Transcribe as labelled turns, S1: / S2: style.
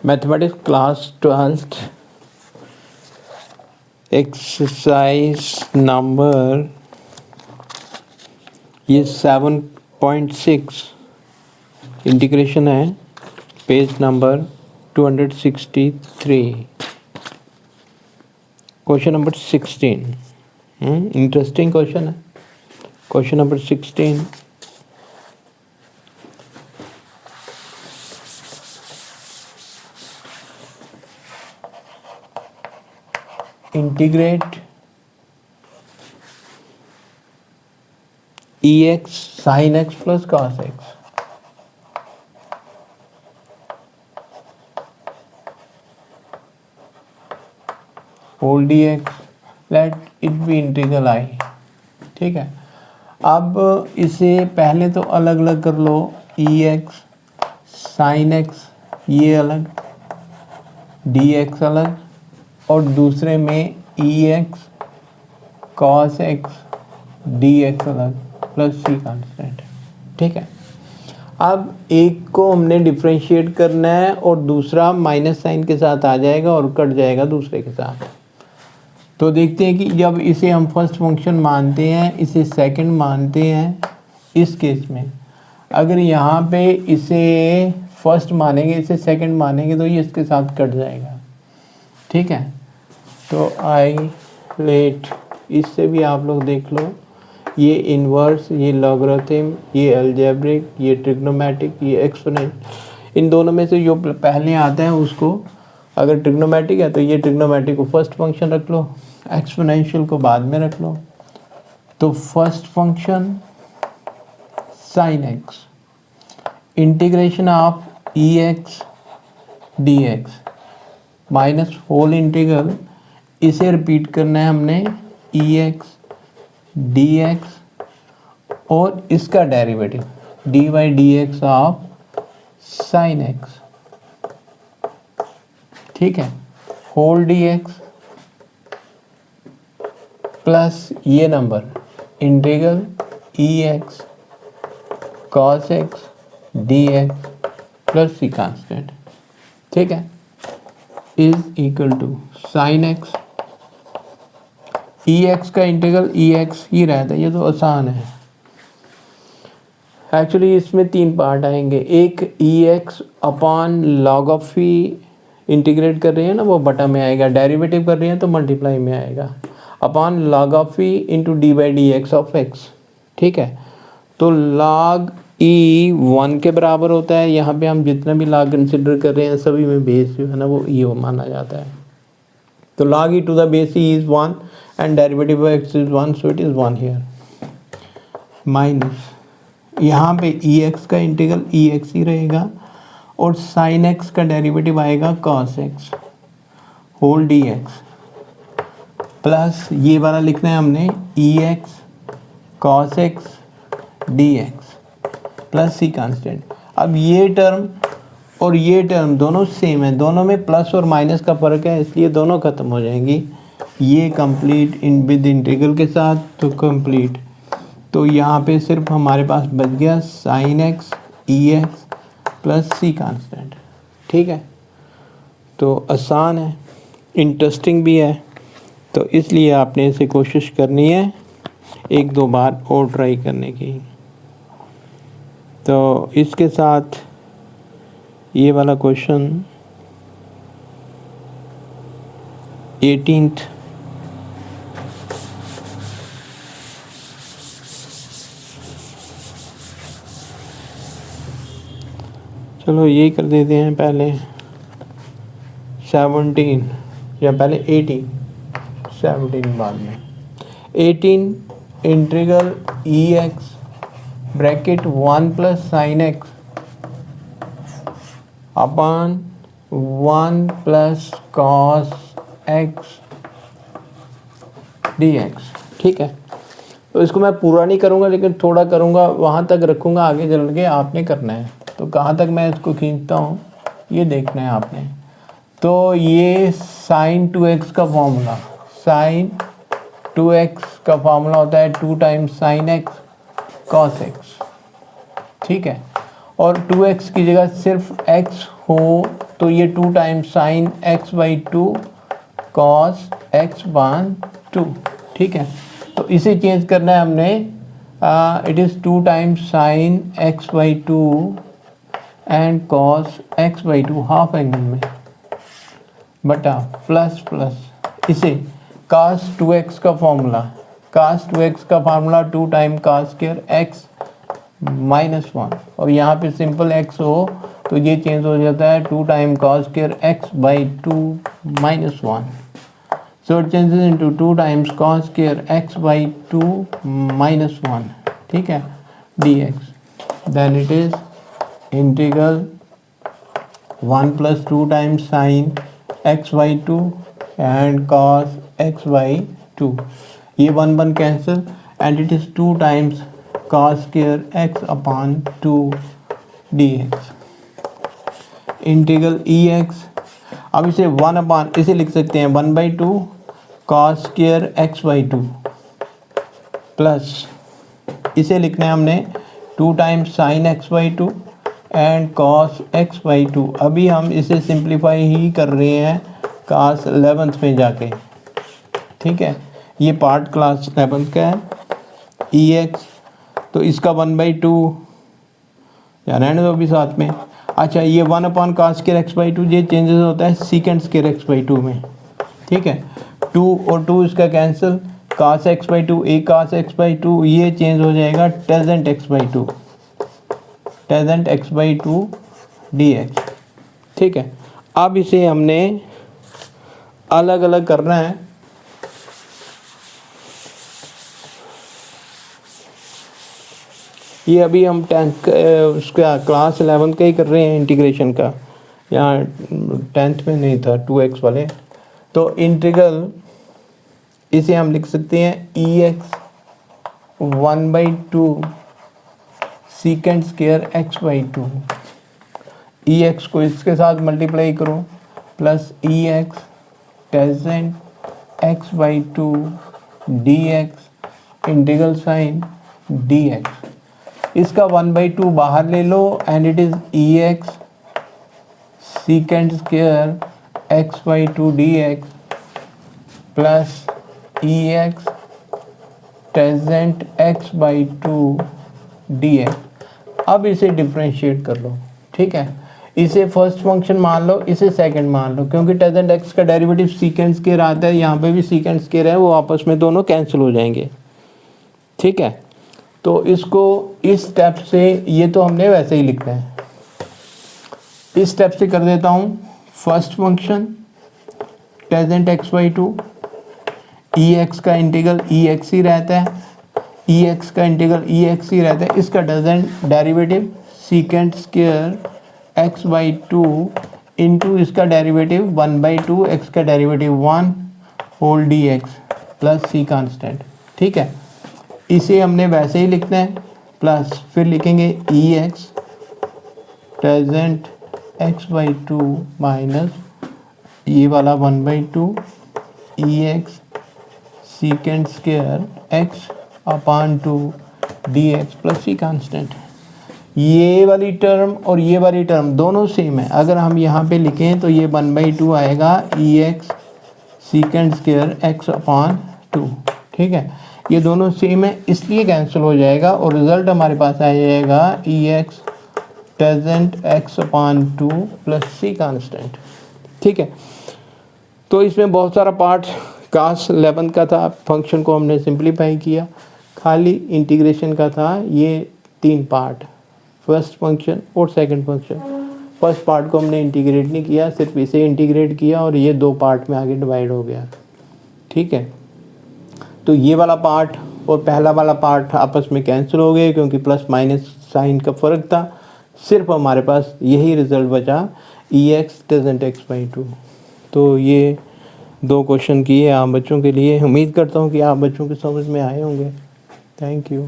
S1: Mathematics class 12th exercise number ये 7.6 integration है, page number 263, question number 16। Interesting question है। Question number 16, integrate EX sin x plus cos x whole dx, let it be integral I। ठीक है, अब इसे पहले तो अलग अलग कर लो, EX sin x ये अलग, dx अलग, और दूसरे में EX cos x dx अलग प्लस सी कांस्टेंट। ठीक है, अब एक को हमने डिफरेंशिएट करना है और दूसरा माइनस साइन के साथ आ जाएगा और कट जाएगा दूसरे के साथ। तो देखते हैं कि जब इसे हम फर्स्ट फंक्शन मानते हैं, इसे सेकंड मानते हैं, इस केस में अगर यहाँ पे इसे फर्स्ट मानेंगे, इसे सेकंड मानेंगे, तो ये इसके साथ कट जाएगा। ठीक है, तो आई लेट इससे भी आप लोग देख लो, ये इन्वर्स, ये लॉगरिथम, ये अलजेब्रिक, ये ट्रिग्नोमेट्रिक, ये एक्सपोनेंट, इन दोनों में से जो पहले आता है उसको, अगर ट्रिग्नोमेट्रिक है तो ये ट्रिग्नोमेट्रिक को फर्स्ट फंक्शन रख लो, एक्सपोनेंशियल को बाद में रख लो। तो first function sine x, integration of EX dx minus whole integral, इसे रिपीट करना है हमने EX dx और इसका डेरिवेटिव dy dx ऑफ साइन x। ठीक है, होल dx प्लस ये number integral EX cos x dx plus C constant. ठीक है, is equal to sine x, EX का इंटीग्रल EX ही रहता है, ये तो आसान है। एक्चुअली इसमें तीन पार्ट आएंगे, एक EX upon log of fee integrate कर रहे हैं ना, वो बटा में आएगा, डेरिवेटिव कर रहे हैं तो मल्टीप्लाई में आएगा, upon log of fee into D by D x of x. ठीक है, तो लॉग ई 1 के बराबर होता है, यहाँ पे हम जितना भी लॉग कंसिडर कर रहे हैं सभी में बेस जो है ना वो ई माना जाता है। तो log e to the base e is 1 and derivative of x is 1, so it is 1 here, minus यहाँ पे EX का इंटीग्रल EX ही रहेगा और sin x का डेरिवेटिव आएगा cos x whole dx plus ये वाला लिखना है हमने EX cos x dx plus C constant. अब ये टर्म और ये टर्म दोनों सेम है, दोनों में प्लस और माइनस का फ़र्क है, इसलिए दोनों ख़त्म हो जाएंगी। ये कंप्लीट इन विद इंटीग्रल के साथ तो कंप्लीट, तो यहाँ पे सिर्फ हमारे पास बच गया sign x EX plus C constant. ठीक है, तो आसान है, इंटरेस्टिंग भी है, तो इसलिए आपने इसे कोशिश करनी है एक दो बार और ट्राई करने की। तो इसके साथ ये वाला क्वेश्चन 18th चलो यही कर देते हैं पहले 17 या पहले 17 बाद में 18 integral EX bracket 1 plus sine x upon 1 plus cos x dx। ठीक है, तो इसको मैं पूरा नहीं करूँगा लेकिन थोड़ा करूँगा, वहाँ तक रखूँगा, आगे चल के आपने करना है। तो कहाँ तक मैं इसको खींचता हूँ ये देखना है आपने। तो ये साइन 2x का फॉर्मूला, साइन 2x का फॉर्मूला होता है 2 times sine x cos x. ठीक है, और 2x की जगह सिर्फ x हो तो ये 2 times sine x/2 cos x/2, ठीक है। तो इसे चेंज करना है हमने, it is 2 times sine x/2 and cos x/2 half angle में बटा प्लस इसे cos 2x का फॉर्मूला, cos 2x का formula 2 time cos square x -1, और यहाँ पे सिंपल x हो तो ये चेंज हो जाता है 2 time cos square x/2 -1, so it changes into 2 times cos square x/2 -1, ठीक है, dx, then it is integral 1 + 2 times sine x/2 and cos x/2, ये 1 cancel and it is 2 times cos square x/2 dx, integral ex। अब इसे इसे लिख सकते हैं 1/2 cos square x/2 plus इसे लिखना है हमने 2 times sine x/2 and cos x/2। अभी हम इसे सिंप्लीफाई ही कर रहे हैं क्लास 11th में जाके, ठीक है, ये पार्ट क्लास 11th का है। ex तो इसका 1/2 या रहने दो अभी साथ में। अच्छा, ये 1 cos स्क्वायर x/2 ये चेंजेस होता है सीकेंड स्क्वायर x/2 में, ठीक है, 2 और 2 इसका कैंसिल, cos x/2 एक cos x/2 ये चेंज हो जाएगा टेजेंट x/2 dx, ठीक है। अब इसे हमने अलग अलग करना है, ये अभी हम 10th उसका क्लास 11th का ही कर रहे हैं इंटीग्रेशन का, यहाँ 10th में नहीं था 2x वाले। तो इंटीग्रल इसे हम लिख सकते हैं ex 1/2 सीकेंड स्क्वायर x/2, ex को इसके साथ मल्टीप्लाई करो plus ex tangent x/2 dx integral sine dx, इसका 1/2 बाहर ले लो and it is ex secant square x/2 dx plus ex tangent x/2 dx। अब इसे डिफ्रेंशिएट कर लो, ठीक है, इसे फर्स्ट फंक्शन मान लो, इसे सेकंड मान लो, क्योंकि टेजेंट x का डेरिवेटिव सीकेंड स्क्वायर आता है, यहाँ पे भी सीकेंड स्क्वायर है, वो आपस में दोनों कैंसिल हो जाएंगे, ठीक है। तो इसको इस स्टेप से, ये तो हमने वैसे ही लिखना है, इस स्टेप से कर देता हूँ। First function tangent x/2, ex का इंटीग्रल ex ही रहता है, ex का इंटीग्रल ex ही रहता है, इसका tangent derivative secant square x/2 into इसका डेरिवेटिव 1/2 x का derivative 1 whole dx plus c constant, ठीक है। इसे हमने वैसे ही लिखना है, प्लस फिर लिखेंगे ex टेजेंट x/2 माइनस ये वाला 1/2 ex secant square x/2 dx plus c constant. ये वाली टर्म और ये वाली टर्म दोनों सेम है, अगर हम यहाँ पे लिखें तो ये 1/2 आएगा ex सीकेंड स्क्वायर x/2, ठीक है, ये दोनों सेम है इसलिए कैंसिल हो जाएगा और रिजल्ट हमारे पास आ जाएगा ex tangent x/2 plus c constant, ठीक है। तो इसमें बहुत सारा पार्ट क्लास 11 का था, फंक्शन को हमने सिंप्लीफाई किया, खाली इंटीग्रेशन का था ये 3 पार्ट, फर्स्ट फंक्शन और सेकंड फंक्शन। फर्स्ट पार्ट को हमने इंटीग्रेट नहीं किया, सिर्फ इसे इंटीग्रेट किया और ये 2 पार्ट में आगे डिवाइड हो गया, ठीक है। तो ये वाला पार्ट और पहला वाला पार्ट आपस में कैंसिल हो गए क्योंकि प्लस माइनस साइन का फ़र्क था, सिर्फ हमारे पास यही रिज़ल्ट बचा ex टेजेंट x/2। तो ये 2 क्वेश्चन किए आप बच्चों के लिए, उम्मीद करता हूँ कि आप बच्चों के समझ में आए होंगे। Thank you.